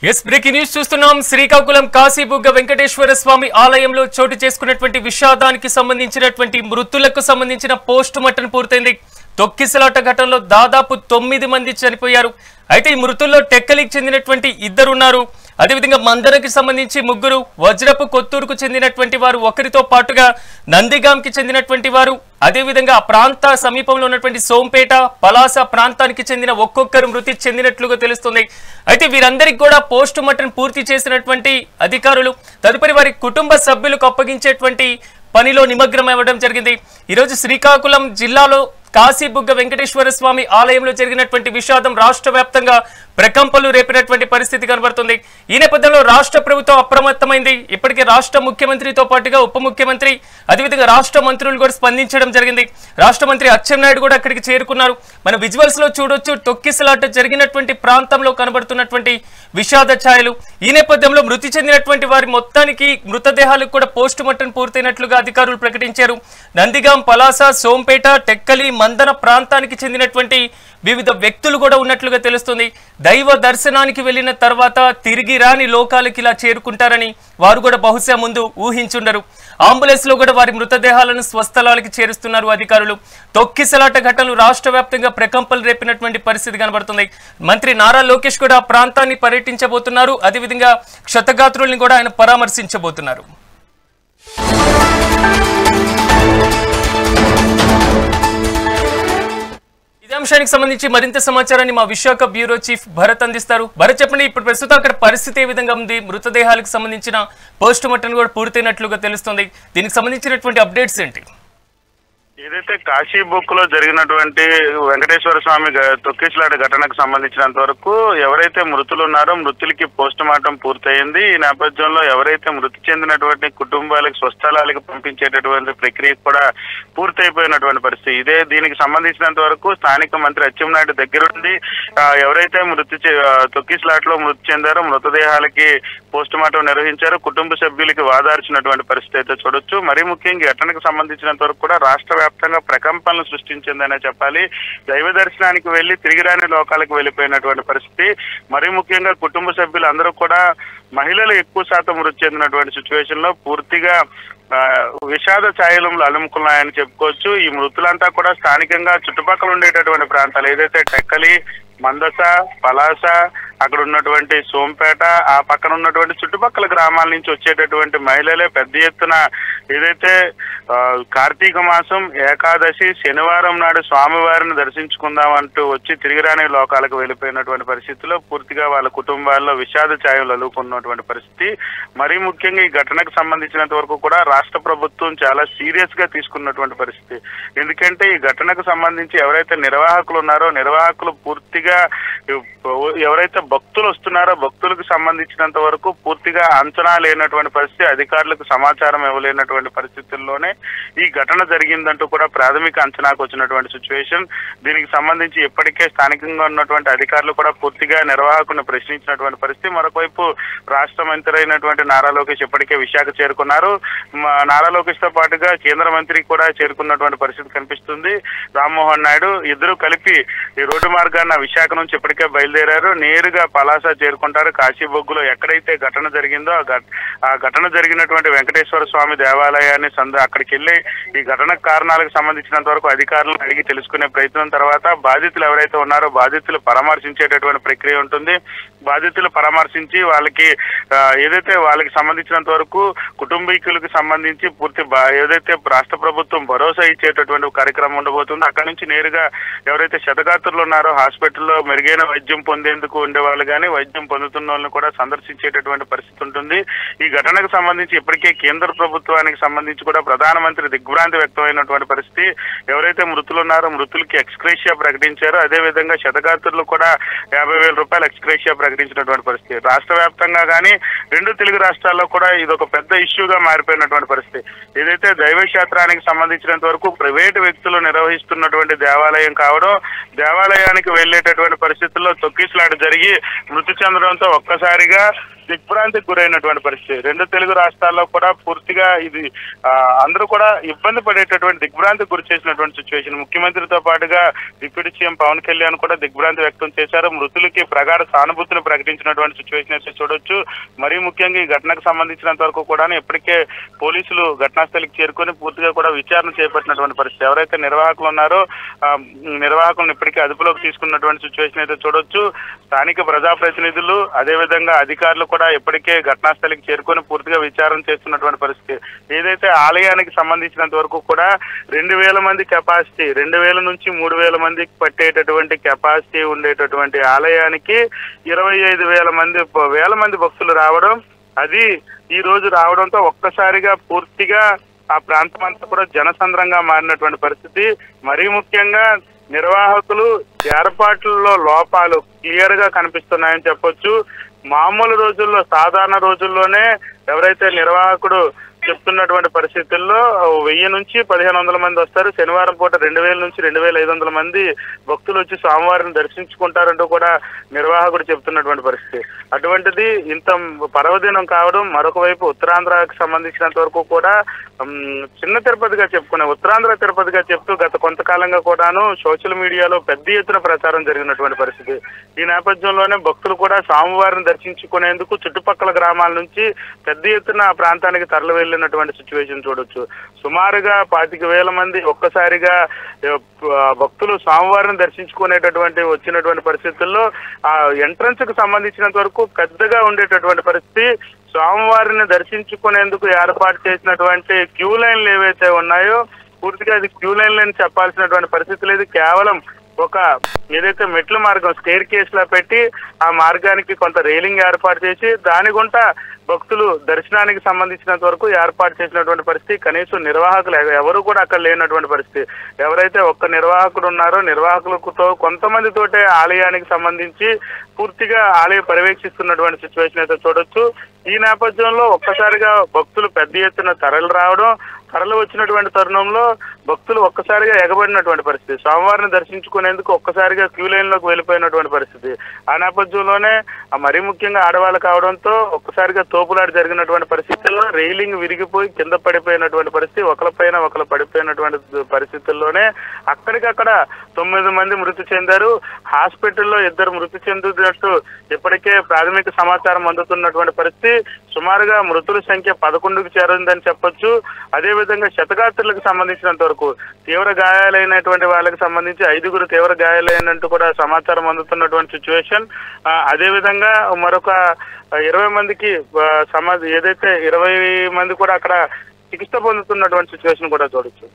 Yes breaking news చూస్తున్నాం. శ్రీకాకుళం కాశీబుగ్గ వెంకటేశ్వర స్వామి ఆలయంలో చోటు చేసుకున్నటువంటి విషాదానికి సంబంధించినటువంటి మృతులకు సంబంధించిన పోస్ట్ మార్టం పూర్తయింది. తొక్కిసలాట ఘటనలో దాదాపు 9 మంది చనిపోయారు. అయితే ఈ మృతుల్లో టెక్కలికి చెందినటువంటి 2 ఉన్నారు. అదేవిధంగా మందరకి సంబంధించి 3, వజ్రపు కొత్తూరుకు చెందినటువంటి వారు ఒకరితో పాటుగా నందిగాంకి చెందినటువంటి వారు, అదేవిధంగా ఆ ప్రాంత సమీపంలో ఉన్నటువంటి సోంపేట, పలాస ప్రాంతానికి చెందిన ఒక్కొక్కరు మృతి చెందినట్లుగా తెలుస్తుంది. అయితే వీరందరికీ కూడా పోస్ట్ మార్టం పూర్తి చేసినటువంటి అధికారులు తదుపరి వారి కుటుంబ సభ్యులకు అప్పగించేటువంటి పనిలో నిమగ్నం అవ్వడం జరిగింది. ఈరోజు శ్రీకాకుళం జిల్లాలో కాశీబుగ్గ వెంకటేశ్వర స్వామి ఆలయంలో జరిగినటువంటి విషాదం రాష్ట్ర వ్యాప్తంగా ప్రకంపనలు రేపినటువంటి పరిస్థితి కనబడుతుంది. ఈ నేపథ్యంలో రాష్ట్ర ప్రభుత్వం అప్రమత్తమైంది. ఇప్పటికే రాష్ట్ర ముఖ్యమంత్రితో పాటుగా ఉప ముఖ్యమంత్రి, అదేవిధంగా రాష్ట్ర మంత్రులు కూడా స్పందించడం జరిగింది. రాష్ట్ర మంత్రి అచ్చెన్నాయుడు కూడా అక్కడికి చేరుకున్నారు. మన విజువల్స్ లో చూడొచ్చు, తొక్కిసలాట జరిగినటువంటి ప్రాంతంలో కనబడుతున్నటువంటి విషాద ఛాయలు. ఈ నేపథ్యంలో మృతి చెందినటువంటి వారి మొత్తానికి మృతదేహాలకు కూడా పోస్ట్ మార్టం పూర్తయినట్లుగా అధికారులు ప్రకటించారు. నందిగాం, పలాస, సోంపేట, టెక్కలి, మందన ప్రాంతానికి చెందినటువంటి వివిధ వ్యక్తులు కూడా ఉన్నట్లుగా తెలుస్తుంది. దైవ దర్శనానికి వెళ్లిన తర్వాత తిరిగి రాని లోకాలకి ఇలా చేరుకుంటారని వారు కూడా బహుశా ముందు ఊహించుండరు. అంబులెన్స్ లో కూడా వారి మృతదేహాలను స్వస్థలాలకి చేరుస్తున్నారు అధికారులు. తొక్కిసలాట ఘటనలు రాష్ట్ర వ్యాప్తంగా ప్రకంపనలు రేపినటువంటి పరిస్థితి కనబడుతుంది. మంత్రి నారా లోకేష్ కూడా ఆ ప్రాంతాన్ని పర్యటించబోతున్నారు. అదేవిధంగా క్షతగాత్రుల్ని కూడా ఆయన పరామర్శించబోతున్నారు. ఇదే అంశానికి సంబంధించి మరింత సమాచారాన్ని మా విశాఖ బ్యూరో చీఫ్ భరత్ అందిస్తారు. భరత్, చెప్పండి, ఇప్పుడు ప్రస్తుతం అక్కడ పరిస్థితి ఏ విధంగా ఉంది? మృతదేహాలకు సంబంధించిన పోస్ట్ మార్టం కూడా పూర్తయినట్లుగా తెలుస్తుంది. దీనికి సంబంధించినటువంటి అప్డేట్స్ ఏంటి? ఏదైతే కాశీబుక్ లో జరిగినటువంటి వెంకటేశ్వర స్వామి తొక్కిసలాట ఘటనకు సంబంధించినంత వరకు ఎవరైతే మృతులు ఉన్నారో మృతులకి పోస్ట్ మార్టం పూర్తయింది. ఈ నేపథ్యంలో ఎవరైతే మృతి చెందినటువంటి కుటుంబాలకు స్వస్థలాలకు పంపించేటటువంటి ప్రక్రియ కూడా పూర్తయిపోయినటువంటి పరిస్థితి. దీనికి సంబంధించినంత వరకు స్థానిక మంత్రి అచ్చెన్నాయుడు దగ్గరుండి ఎవరైతే తొక్కిసలాటలో మృతి చెందారో మృతదేహాలకి పోస్ట్ మార్టం నిర్వహించారు. కుటుంబ సభ్యులకి వాదార్చినటువంటి పరిస్థితి అయితే చూడొచ్చు. మరీ ముఖ్యంగా ఘటనకు సంబంధించినంత వరకు కూడా రాష్ట్ర వ్యాప్తంగా ప్రకంపనలు సృష్టించిందనే చెప్పాలి. దైవ దర్శనానికి వెళ్లి తిరిగి రాని లోకాలకు వెళ్లిపోయినటువంటి పరిస్థితి. మరీ ముఖ్యంగా కుటుంబ సభ్యులు అందరూ కూడా మహిళలు ఎక్కువ శాతం మృతి చెందినటువంటి సిచ్యువేషన్ లో పూర్తిగా విషాద ఛాయలంలో అలుముకున్నాయని చెప్పుకోవచ్చు. ఈ మృతులంతా కూడా స్థానికంగా చుట్టుపక్కల ఉండేటటువంటి ప్రాంతాలు, ఏదైతే టెక్కలి, మందస, పలాస, అక్కడ ఉన్నటువంటి సోంపేట, ఆ పక్కన ఉన్నటువంటి చుట్టుపక్కల గ్రామాల నుంచి వచ్చేటటువంటి మహిళలే పెద్ద ఎత్తున ఏదైతే కార్తీక మాసం ఏకాదశి శనివారం నాడు స్వామివారిని దర్శించుకుందామంటూ వచ్చి తిరిగిరాని లోకాలకు వెళ్ళిపోయినటువంటి పరిస్థితిలో పూర్తిగా వాళ్ళ కుటుంబాల్లో విషాద ఛాయలు అలుకున్నటువంటి పరిస్థితి. మరీ ముఖ్యంగా ఈ ఘటనకు సంబంధించినంత వరకు కూడా రాష్ట్ర ప్రభుత్వం చాలా సీరియస్ గా తీసుకున్నటువంటి పరిస్థితి. ఎందుకంటే ఈ ఘటనకు సంబంధించి ఎవరైతే నిర్వాహకులు ఉన్నారో నిర్వాహకులు పూర్తిగా ఎవరైతే భక్తులు వస్తున్నారో భక్తులకు సంబంధించినంత వరకు పూర్తిగా అంచనా లేనటువంటి పరిస్థితి, అధికారులకు సమాచారం ఇవ్వలేనటువంటి పరిస్థితుల్లోనే ఈ ఘటన జరిగిందంటూ కూడా ప్రాథమిక అంచనాకు వచ్చినటువంటి సిచ్యువేషన్. దీనికి సంబంధించి ఇప్పటికే స్థానికంగా ఉన్నటువంటి అధికారులు కూడా పూర్తిగా నిర్వాహకులను ప్రశ్నించినటువంటి పరిస్థితి. మరొకవైపు రాష్ట్ర మంత్రి అయినటువంటి నారా లోకేష్ ఇప్పటికే విశాఖ చేరుకున్నారు. నారా లోకేష్ తో పాటుగా కేంద్ర మంత్రి కూడా చేరుకున్నటువంటి పరిస్థితి కనిపిస్తుంది. రామ్మోహన్ నాయుడు ఇద్దరు కలిపి ఈ రోడ్డు మార్గాన్న విశాఖ నుంచి ఇప్పటికే బయలుదేరారు. నేరుగా పలాస చేరుకుంటారు. కాశీబొగ్గులో ఎక్కడైతే ఘటన జరిగిందో ఆ ఘటన జరిగినటువంటి వెంకటేశ్వర స్వామి దేవాలయాన్ని అక్కడికి వెళ్ళి ఈ ఘటన కారణాలకు సంబంధించినంత వరకు అధికారులను అడిగి తెలుసుకునే ప్రయత్నం తర్వాత బాధితులు ఎవరైతే ఉన్నారో బాధితులు పరామర్శించేటటువంటి ప్రక్రియ ఉంటుంది. బాధితులు పరామర్శించి వాళ్ళకి ఏదైతే వాళ్ళకి సంబంధించినంత వరకు కుటుంబీకులకు సంబంధించి పూర్తి ఏదైతే రాష్ట్ర ప్రభుత్వం భరోసా ఇచ్చేటటువంటి కార్యక్రమం ఉండబోతుందో అక్కడి నుంచి నేరుగా ఎవరైతే క్షతగాత్రులు ఉన్నారో హాస్పిటల్లో మెరుగైన వైద్యం పొందేందుకు ఉండేవాళ్ళు కానీ వైద్యం పొందుతున్న వాళ్ళని కూడా సందర్శించేటటువంటి పరిస్థితి ఉంటుంది. ఈ ఘటనకు సంబంధించి ఇప్పటికే కేంద్ర ప్రభుత్వానికి సంబంధించి కూడా ప్రధానమంత్రి దిగ్భ్రాంతి వ్యక్తమైనటువంటి పరిస్థితి. ఎవరైతే మృతులు ఉన్నారో మృతులకి ఎక్స్గ్రేషియా ప్రకటించారో అదేవిధంగా క్షతగాత్రులు కూడా 50,000 రూపాయలు ఎక్స్గ్రేషియా ప్రకటించినటువంటి పరిస్థితి. రాష్ట్ర వ్యాప్తంగా కానీ 2 తెలుగు రాష్ట్రాల్లో కూడా ఇది ఒక పెద్ద ఇష్యూగా మారిపోయినటువంటి పరిస్థితి. ఏదైతే దైవక్షేత్రానికి సంబంధించినంత వరకు ప్రైవేటు వ్యక్తులు నిర్వహిస్తున్నటువంటి దేవాలయం కావడం, దేవాలయానికి వెళ్లేటటువంటి పరిస్థితుల్లో తొక్కిసలాట జరిగి మృతి చెందడంతో ఒక్కసారిగా దిగ్భ్రాంతికి గురైనటువంటి పరిస్థితి. రెండు తెలుగు రాష్ట్రాల్లో కూడా పూర్తిగా ఇది అందరూ కూడా ఇబ్బంది పడేటటువంటి దిగ్భ్రాంతికి గురి చేసినటువంటి సిచ్యువేషన్. ముఖ్యమంత్రితో పాటుగా డిప్యూటీ సీఎం పవన్ కళ్యాణ్ కూడా దిగ్భ్రాంతి వ్యక్తం చేశారు. మృతులకి ప్రగాఢ సానుభూతిని ప్రకటించినటువంటి సిచ్యువేషన్ అయితే చూడొచ్చు. మరీ ముఖ్యంగా ఈ ఘటనకు సంబంధించినంత వరకు కూడా ఇప్పటికే పోలీసులు ఘటనా స్థలికి చేరుకొని పూర్తిగా కూడా విచారణ చేపట్టినటువంటి పరిస్థితి. ఎవరైతే నిర్వాహకులు ఉన్నారో నిర్వాహకులను ఇప్పటికే అదుపులోకి తీసుకున్నటువంటి సిచ్యువేషన్ అయితే చూడొచ్చు. స్థానిక ప్రజాప్రతినిధులు అదేవిధంగా అధికారులు కూడా ఇప్పటికే ఘటనా స్థలికి చేరుకొని పూర్తిగా విచారణ చేస్తున్నటువంటి పరిస్థితి. ఏదైతే ఆలయానికి సంబంధించినంత వరకు కూడా 2000 మంది కెపాసిటీ, 2000 నుంచి 3000 మందికి పట్టేటటువంటి కెపాసిటీ ఉండేటటువంటి ఆలయానికి 25,000 మంది భక్తులు రావడం, అది ఈ రోజు రావడంతో ఒక్కసారిగా పూర్తిగా ఆ ప్రాంతం అంతా కూడా జనసంద్రంగా మారినటువంటి పరిస్థితి. మరీ ముఖ్యంగా నిర్వాహకులు ఏర్పాట్లలో లోపాలు క్లియర్ గా కనిపిస్తున్నాయని చెప్పొచ్చు. మామూలు రోజుల్లో, సాధారణ రోజుల్లోనే ఎవరైతే నిర్వాహకుడు చెప్తున్నటువంటి పరిస్థితుల్లో 1000 నుంచి 1500 మంది వస్తారు. శనివారం పూట 2000 నుంచి 2500 మంది భక్తులు వచ్చి స్వామివారిని దర్శించుకుంటారంటూ కూడా నిర్వాహకుడు చెప్తున్నటువంటి పరిస్థితి. అటువంటిది ఇంత పర్వదినం కావడం, మరొక వైపు ఉత్తరాంధ్రకి సంబంధించినంత వరకు కూడా చిన్న తిరుపతిగా చెప్పుకునే ఉత్తరాంధ్ర తిరుపతిగా చెప్తూ గత కొంతకాలంగా కూడాను సోషల్ మీడియాలో పెద్ద ఎత్తున ప్రచారం జరిగినటువంటి పరిస్థితి. ఈ నేపథ్యంలోనే భక్తులు కూడా స్వామివారిని దర్శించుకునేందుకు చుట్టుపక్కల గ్రామాల నుంచి పెద్ద ఎత్తున ఆ ప్రాంతానికి తరలి వెళ్ళినటువంటి సిచ్యువేషన్ చూడొచ్చు. సుమారుగా 25,000 మంది ఒక్కసారిగా భక్తులు స్వామివారిని దర్శించుకునేటటువంటి వచ్చినటువంటి పరిస్థితుల్లో ఆ ఎంట్రన్స్ కు సంబంధించినంత వరకు పెద్దగా ఉండేటటువంటి పరిస్థితి. స్వామివారిని దర్శించుకునేందుకు ఏర్పాటు చేసినటువంటి క్యూ లైన్లు ఏవైతే ఉన్నాయో పూర్తిగా అది క్యూ లైన్లు అని చెప్పాల్సినటువంటి పరిస్థితి లేదు. కేవలం ఒక ఏదైతే మెట్ల మార్గం స్టేర్ కేస్ లా పెట్టి ఆ మార్గానికి కొంత రైలింగ్ ఏర్పాటు చేసి దాని గుంట భక్తులు దర్శనానికి సంబంధించినంత వరకు ఏర్పాటు చేసినటువంటి పరిస్థితి. కనీసం నిర్వాహకులు ఎవరు కూడా అక్కడ లేనటువంటి పరిస్థితి. ఎవరైతే ఒక్క నిర్వాహకుడు ఉన్నారో నిర్వాహకులతో కొంతమందితోటే ఆలయానికి సంబంధించి పూర్తిగా ఆలయం పర్యవేక్షిస్తున్నటువంటి సిచ్యువేషన్ అయితే చూడొచ్చు. ఈ నేపథ్యంలో ఒక్కసారిగా భక్తులు పెద్ద ఎత్తున తరలి వచ్చినటువంటి తరుణంలో భక్తులు ఒక్కసారిగా ఎగబడినటువంటి పరిస్థితి. స్వామివారిని దర్శించుకునేందుకు ఒక్కసారిగా క్యూ లైన్ లోకి వెళ్ళిపోయినటువంటి పరిస్థితి. ఆ నేపథ్యంలోనే మరీ ముఖ్యంగా ఆడవాళ్ళు కావడంతో ఒక్కసారిగా తోపులాట జరిగినటువంటి పరిస్థితుల్లో రైలింగ్ విరిగిపోయి కింద పడిపోయినటువంటి పరిస్థితి. ఒకరిపైన ఒకరు పడిపోయినటువంటి పరిస్థితుల్లోనే అక్కడికక్కడ 9 మంది మృతి చెందారు. హాస్పిటల్లో 2 మృతి చెందినట్టు ఇప్పటికే ప్రాథమిక సమాచారం అందుతున్నటువంటి పరిస్థితి. సుమారుగా మృతుల సంఖ్య 11కు చేరిందని చెప్పొచ్చు. అదేవిధంగా శతగాత్రులకు సంబంధించినంత వరకు తీవ్ర గాయాలైనటువంటి వాళ్ళకి సంబంధించి 5గురు తీవ్ర గాయాలైనట్టు కూడా సమాచారం అందుతున్నటువంటి సిచ్యువేషన్. అదేవిధంగా మరొక 20 మందికి ఏదైతే 20 మంది కూడా అక్కడ చికిత్స పొందుతున్నటువంటి సిచ్యువేషన్ కూడా చూడొచ్చు.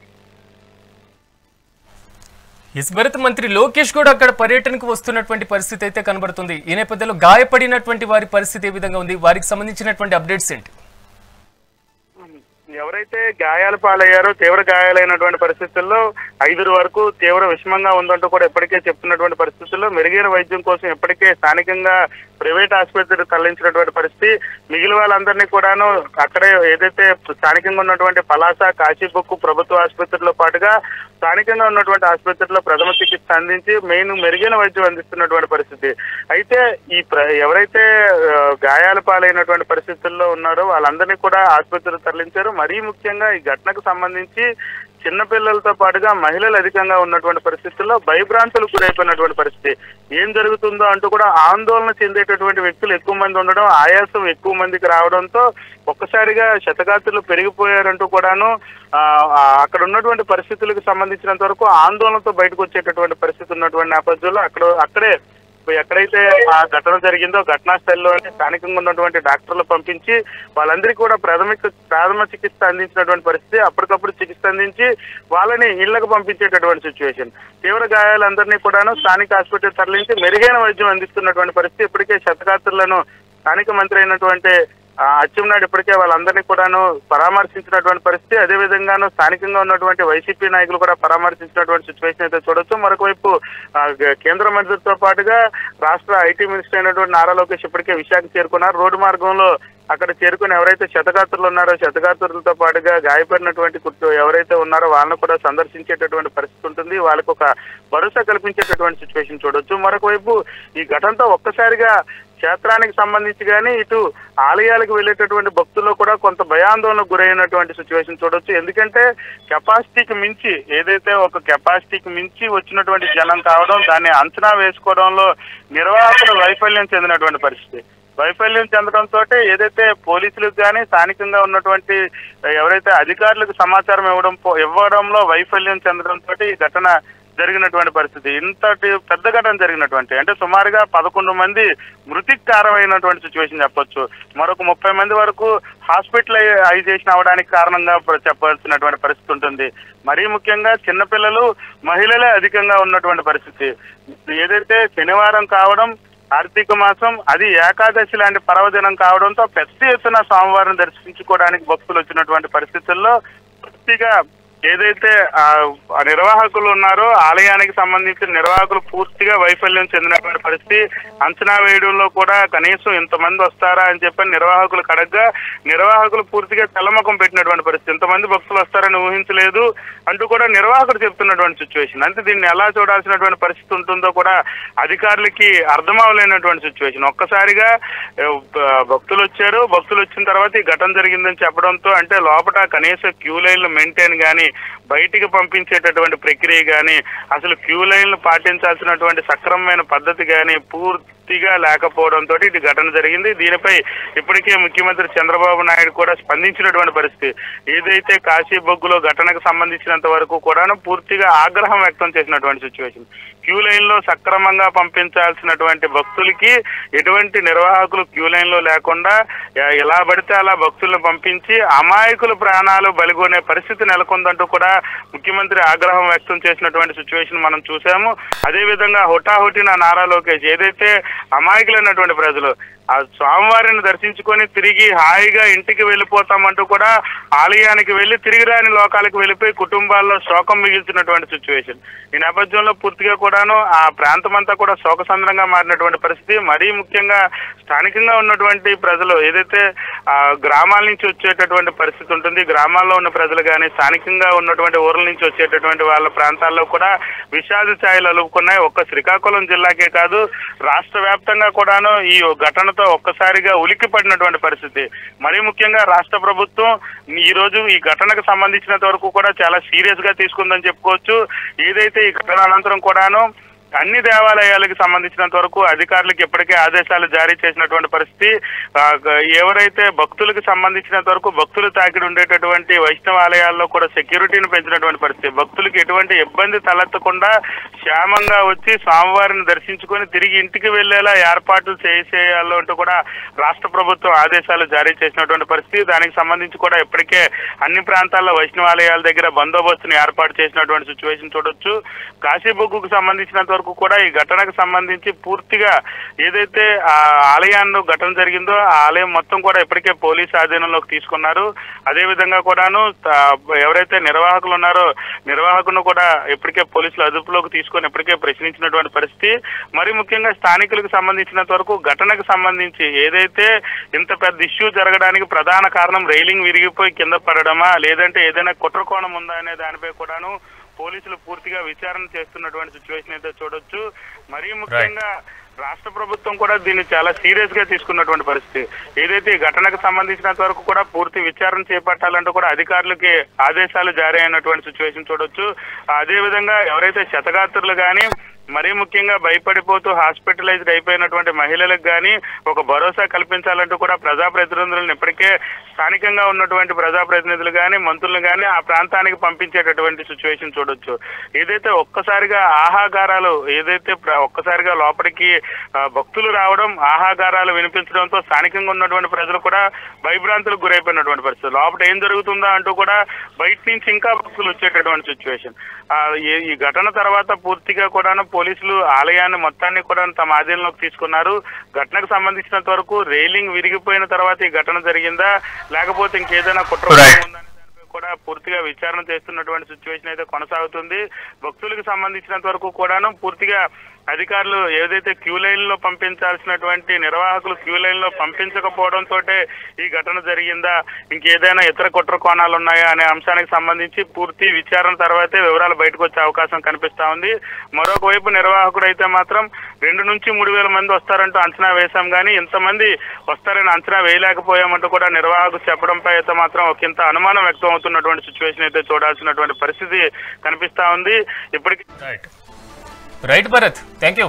భరత్, మంత్రి లోకేష్ కూడా అక్కడ పర్యటనకు వస్తున్నటువంటి పరిస్థితి అయితే కనబడుతుంది. ఈ నేపథ్యంలో గాయపడినటువంటి వారి పరిస్థితి ఏ విధంగా ఉంది, వారికి సంబంధించినటువంటి అప్డేట్స్ ఏంటి? ఎవరైతే గాయాల పాలయ్యారో తీవ్ర గాయాలైనటువంటి పరిస్థితుల్లో 5 వరకు తీవ్ర విషమంగా ఉందంటూ కూడా ఇప్పటికే చెప్తున్నటువంటి పరిస్థితుల్లో మెరుగైన వైద్యం కోసం ఇప్పటికే స్థానికంగా ప్రైవేట్ ఆసుపత్రికి తరలించినటువంటి పరిస్థితి. మిగిలిన వాళ్ళందరినీ కూడాను అక్కడే ఏదైతే స్థానికంగా ఉన్నటువంటి పలాస, కాశీబుక్కు ప్రభుత్వ ఆసుపత్రిలో పాటుగా స్థానికంగా ఉన్నటువంటి ఆసుపత్రిలో ప్రథమ చికిత్స అందించి మెరుగైన వైద్యం అందిస్తున్నటువంటి పరిస్థితి. అయితే ఈ ఎవరైతే గాయాల పాలైనటువంటి పరిస్థితుల్లో ఉన్నారో వాళ్ళందరినీ కూడా ఆసుపత్రికి తరలించారు. మరీ ముఖ్యంగా ఈ ఘటనకు సంబంధించి చిన్నపిల్లలతో పాటుగా మహిళలు అధికంగా ఉన్నటువంటి పరిస్థితుల్లో భయభ్రాంతులకు గురైపోయినటువంటి పరిస్థితి. ఏం జరుగుతుందో అంటూ కూడా ఆందోళన చెందేటటువంటి వ్యక్తులు ఎక్కువ మంది ఉండడం, ఆయాసం ఎక్కువ మందికి రావడంతో ఒక్కసారిగా శతగాత్రులు పెరిగిపోయారంటూ కూడాను అక్కడ ఉన్నటువంటి పరిస్థితులకు సంబంధించినంత వరకు ఆందోళనతో బయటకు వచ్చేటటువంటి పరిస్థితి ఉన్నటువంటి నేపథ్యంలో అక్కడే ఎక్కడైతే ఆ ఘటన జరిగిందో ఘటనా స్థలంలోనే స్థానికంగా ఉన్నటువంటి డాక్టర్లు పంపించి వాళ్ళందరికీ కూడా ప్రాథమిక చికిత్స అందించినటువంటి పరిస్థితి. అప్పటికప్పుడు చికిత్స అందించి వాళ్ళని ఇళ్లకు పంపించేటటువంటి సిచ్యువేషన్. తీవ్ర గాయాలందరినీ కూడాను స్థానిక ఆసుపత్రికి తరలించి మెరుగైన వైద్యం అందిస్తున్నటువంటి పరిస్థితి. ఇప్పటికే శతగాత్రులను స్థానిక మంత్రి అయినటువంటి అచ్చెన్నాయుడు ఇప్పటికే వాళ్ళందరినీ కూడాను పరామర్శించినటువంటి పరిస్థితి. అదేవిధంగాను స్థానికంగా ఉన్నటువంటి వైసీపీ నాయకులు కూడా పరామర్శించినటువంటి సిచ్యువేషన్ అయితే చూడొచ్చు. మరొక వైపు కేంద్ర మంత్రితో పాటుగా రాష్ట్ర ఐటీ మినిస్టర్ అయినటువంటి నారా లోకేష్ ఇప్పటికే విశాఖ చేరుకున్నారు. రోడ్డు మార్గంలో అక్కడ చేరుకుని ఎవరైతే శతగాత్రులు ఉన్నారో శతగాత్రులతో పాటుగా గాయపడినటువంటి ఎవరైతే ఉన్నారో వాళ్ళని కూడా సందర్శించేటటువంటి పరిస్థితి ఉంటుంది. వాళ్ళకు ఒక భరోసా కల్పించేటటువంటి సిచ్యువేషన్ చూడొచ్చు. మరొక వైపు ఈ ఘటనతో ఒక్కసారిగా క్షేత్రానికి సంబంధించి కానీ ఇటు ఆలయాలకు వెళ్ళేటటువంటి భక్తుల్లో కూడా కొంత భయాందోళనకు గురైనటువంటి సిచ్యువేషన్ చూడొచ్చు. ఎందుకంటే కెపాసిటీకి మించి ఏదైతే ఒక కెపాసిటీకి మించి వచ్చినటువంటి జనం కావడం, దాన్ని అంచనా వేసుకోవడంలో నిర్వాహకుల వైఫల్యం చెందినటువంటి పరిస్థితి. వైఫల్యం చెందడంతో ఏదైతే పోలీసులకు కానీ స్థానికంగా ఉన్నటువంటి ఎవరైతే అధికారులకు సమాచారం ఇవ్వడంలో వైఫల్యం చెందడంతో ఈ ఘటన జరిగినటువంటి పరిస్థితి. ఇంతటి పెద్ద ఘటన జరిగినటువంటి అంటే సుమారుగా 11 మంది మృతికి కారణమైనటువంటి సిచ్యువేషన్ చెప్పొచ్చు. మరొక 30 మంది వరకు హాస్పిటలైజేషన్ అవడానికి కారణంగా చెప్పాల్సినటువంటి పరిస్థితి ఉంటుంది. మరీ ముఖ్యంగా చిన్నపిల్లలు, మహిళలే అధికంగా ఉన్నటువంటి పరిస్థితి. ఏదైతే శనివారం కావడం, కార్తీక మాసం, అది ఏకాదశి లాంటి పర్వదినం కావడంతో పెద్ద ఎత్తున స్వామివారిని దర్శించుకోవడానికి భక్తులు వచ్చినటువంటి పరిస్థితుల్లో పూర్తిగా ఏదైతే నిర్వాహకులు ఉన్నారో ఆలయానికి సంబంధించిన నిర్వాహకులు పూర్తిగా వైఫల్యం చెందినటువంటి పరిస్థితి. అంచనా వేయడంలో కూడా కనీసం ఇంతమంది వస్తారా అని చెప్పి నిర్వాహకులు కడగ్గా నిర్వాహకులు పూర్తిగా తెల్లముఖం పెట్టినటువంటి పరిస్థితి. ఇంతమంది భక్తులు వస్తారని ఊహించలేదు అంటూ కూడా నిర్వాహకులు చెప్తున్నటువంటి సిచ్యువేషన్. అంటే దీన్ని ఎలా చూడాల్సినటువంటి పరిస్థితి ఉంటుందో కూడా అధికారులకి అర్థం అవ్వలేనటువంటి సిచ్యువేషన్. ఒక్కసారిగా భక్తులు వచ్చారు, భక్తులు వచ్చిన తర్వాత ఈ ఘటన జరిగిందని చెప్పడంతో అంటే లోపల కనీస క్యూ లైన్లు మెయింటైన్ కానీ, బయటికి పంపించేటటువంటి ప్రక్రియ కానీ, అసలు క్యూ లైన్లు పాటించాల్సినటువంటి సక్రమమైన పద్ధతి కానీ పూర్తిగా లేకపోవడంతో ఇది ఘటన జరిగింది. దీనిపై ఇప్పటికే ముఖ్యమంత్రి చంద్రబాబు నాయుడు కూడా స్పందించినటువంటి పరిస్థితి. ఏదైతే కాశీబొగ్గులో ఘటనకు సంబంధించినంత వరకు కూడా పూర్తిగా ఆగ్రహం వ్యక్తం చేసినటువంటి సిచ్యువేషన్. క్యూ లైన్ లో సక్రమంగా పంపించాల్సినటువంటి భక్తులకి ఎటువంటి నిర్వాహకులు క్యూ లైన్ లో లేకుండా ఎలా పడితే అలా భక్తులను పంపించి అమాయకుల ప్రాణాలు బలిగొనే పరిస్థితి నెలకొందంటూ కూడా ముఖ్యమంత్రి ఆగ్రహం వ్యక్తం చేసినటువంటి సిచ్యువేషన్ మనం చూసాము. అదేవిధంగా హుటాహుటిన నారా లోకేష్ ఏదైతే అమాయకులైనటువంటి ప్రజలు ఆ స్వామివారిని దర్శించుకొని తిరిగి హాయిగా ఇంటికి వెళ్ళిపోతామంటూ కూడా ఆలయానికి వెళ్ళి తిరిగి రాని లోకాలకు వెళ్ళిపోయి కుటుంబాల్లో శోకం మిగిల్చినటువంటి సిచ్యువేషన్. ఈ నేపథ్యంలో పూర్తిగా కూడాను ఆ ప్రాంతం అంతా కూడా శోకసంద్రంగా మారినటువంటి పరిస్థితి. మరీ ముఖ్యంగా స్థానికంగా ఉన్నటువంటి ప్రజలు ఏదైతే గ్రామాల నుంచి వచ్చేటటువంటి పరిస్థితి ఉంటుంది, గ్రామాల్లో ఉన్న ప్రజలు కానీ స్థానికంగా ఉన్నటువంటి ఊర్ల నుంచి వచ్చేటటువంటి వాళ్ళ ప్రాంతాల్లో కూడా విషాద ఛాయలు అలుపుకున్నాయి. ఒక్క శ్రీకాకుళం జిల్లాకే కాదు రాష్ట్ర వ్యాప్తంగా కూడాను ఈ ఘటన ఒక్కసారిగా ఉలిక్కి పడినటువంటి పరిస్థితి. మరీ ముఖ్యంగా రాష్ట్ర ప్రభుత్వం ఈ రోజు ఈ ఘటనకు సంబంధించినంత వరకు కూడా చాలా సీరియస్ గా తీసుకుందని చెప్పుకోవచ్చు. ఏదైతే ఈ ఘటన అనంతరం కూడాను అన్ని దేవాలయాలకు సంబంధించినంత వరకు అధికారులకు ఇప్పటికే ఆదేశాలు జారీ చేసినటువంటి పరిస్థితి. ఎవరైతే భక్తులకు సంబంధించినంత వరకు భక్తులు తాకిడి ఉండేటటువంటి వైష్ణవ ఆలయాల్లో కూడా సెక్యూరిటీని పెంచినటువంటి పరిస్థితి. భక్తులకు ఎటువంటి ఇబ్బంది తలెత్తకుండా క్షేమంగా వచ్చి స్వామివారిని దర్శించుకొని తిరిగి ఇంటికి వెళ్లేలా ఏర్పాట్లు చేయాలంటూ కూడా రాష్ట్ర ప్రభుత్వం ఆదేశాలు జారీ చేసినటువంటి పరిస్థితి. దానికి సంబంధించి కూడా ఇప్పటికే అన్ని ప్రాంతాల్లో వైష్ణవ ఆలయాల దగ్గర బందోబస్తుని ఏర్పాటు చేసినటువంటి సిచ్యువేషన్ చూడొచ్చు. కాశీబొగ్గుకు సంబంధించినంత వరకు కూడా ఈ ఘటనకు సంబంధించి పూర్తిగా ఏదైతే ఆ ఆలయాల్లో ఘటన జరిగిందో ఆ ఆలయం మొత్తం కూడా ఇప్పటికే పోలీసు ఆధీనంలోకి తీసుకున్నారు. అదేవిధంగా కూడాను ఎవరైతే నిర్వాహకులు ఉన్నారో నిర్వాహకులను కూడా ఇప్పటికే పోలీసులు అదుపులోకి తీసుకొని ఇప్పటికే ప్రశ్నించినటువంటి పరిస్థితి. మరి ముఖ్యంగా స్థానికులకు సంబంధించినంత వరకు ఘటనకు సంబంధించి ఏదైతే ఇంత పెద్ద ఇష్యూ జరగడానికి ప్రధాన కారణం రైలింగ్ విరిగిపోయి కింద పడడమా లేదంటే ఏదైనా కుట్రకోణం ఉందా అనే దానిపై కూడాను పోలీసులు పూర్తిగా విచారణ చేస్తున్నటువంటి సిచ్యువేషన్ అయితే చూడొచ్చు. మరీ ముఖ్యంగా రాష్ట్ర ప్రభుత్వం కూడా దీన్ని చాలా సీరియస్ గా తీసుకున్నటువంటి పరిస్థితి. ఏదైతే ఈ ఘటనకు సంబంధించినంత వరకు కూడా పూర్తి విచారణ చేపట్టాలంటూ కూడా అధికారులకి ఆదేశాలు జారీ అయినటువంటి సిచ్యువేషన్ చూడొచ్చు. అదేవిధంగా ఎవరైతే శతగాత్రులు కానీ మరీ ముఖ్యంగా భయపడిపోతూ హాస్పిటలైజ్డ్ అయిపోయినటువంటి మహిళలకు కానీ ఒక భరోసా కల్పించాలంటూ కూడా ప్రజాప్రతినిధులను ఇప్పటికే స్థానికంగా ఉన్నటువంటి ప్రజాప్రతినిధులు కానీ మంత్రులు కానీ ఆ ప్రాంతానికి పంపించేటటువంటి సిచ్యువేషన్ చూడొచ్చు. ఏదైతే ఒక్కసారిగా ఆహాగారాలు ఒక్కసారిగా లోపలికి భక్తులు రావడం ఆహాగారాలు వినిపించడంతో స్థానికంగా ఉన్నటువంటి ప్రజలు కూడా భయభ్రాంతులకు గురైపోయినటువంటి పరిస్థితి. లోపల ఏం జరుగుతుందా అంటూ కూడా బయట నుంచి ఇంకా భక్తులు వచ్చేటటువంటి సిచ్యువేషన్. ఈ ఘటన తర్వాత పూర్తిగా కూడా పోలీసులు ఆలయాన్ని మొత్తాన్ని కూడా తమ ఆధీనంలోకి తీసుకున్నారు. ఘటనకు సంబంధించినంత వరకు రైలింగ్ విరిగిపోయిన తర్వాత ఈ ఘటన జరిగిందా లేకపోతే ఇంకేదైనా కుట్ర ఉందా కూడా పూర్తిగా విచారణ చేస్తున్నటువంటి సిచ్యువేషన్ అయితే కొనసాగుతుంది. భక్తులకు సంబంధించినంత వరకు కూడాను పూర్తిగా అధికారులు ఏదైతే క్యూ లైన్ లో పంపించాల్సినటువంటి నిర్వాహకులు క్యూ లైన్ లో పంపించకపోవడంతో ఈ ఘటన జరిగిందా, ఇంకేదైనా ఇతర కుట్ర కోణాలు ఉన్నాయా అనే అంశానికి సంబంధించి పూర్తి విచారణ తర్వాతే వివరాలు బయటకు వచ్చే అవకాశం కనిపిస్తా ఉంది. మరొక వైపు నిర్వాహకుడు అయితే మాత్రం 2 నుంచి 3,000 మంది వస్తారంటూ అంచనా వేశాం, కానీ ఇంతమంది వస్తారని అంచనా వేయలేకపోయామంటూ కూడా నిర్వాహకుడు చెప్పడంపై అయితే మాత్రం ఒకంత అనుమానం వ్యక్తం అవుతున్నటువంటి సిచ్యువేషన్ అయితే చూడాల్సినటువంటి పరిస్థితి కనిపిస్తా ఉంది. ఇప్పటికీ రైట్ భరత్, థ్యాంక్ యూ.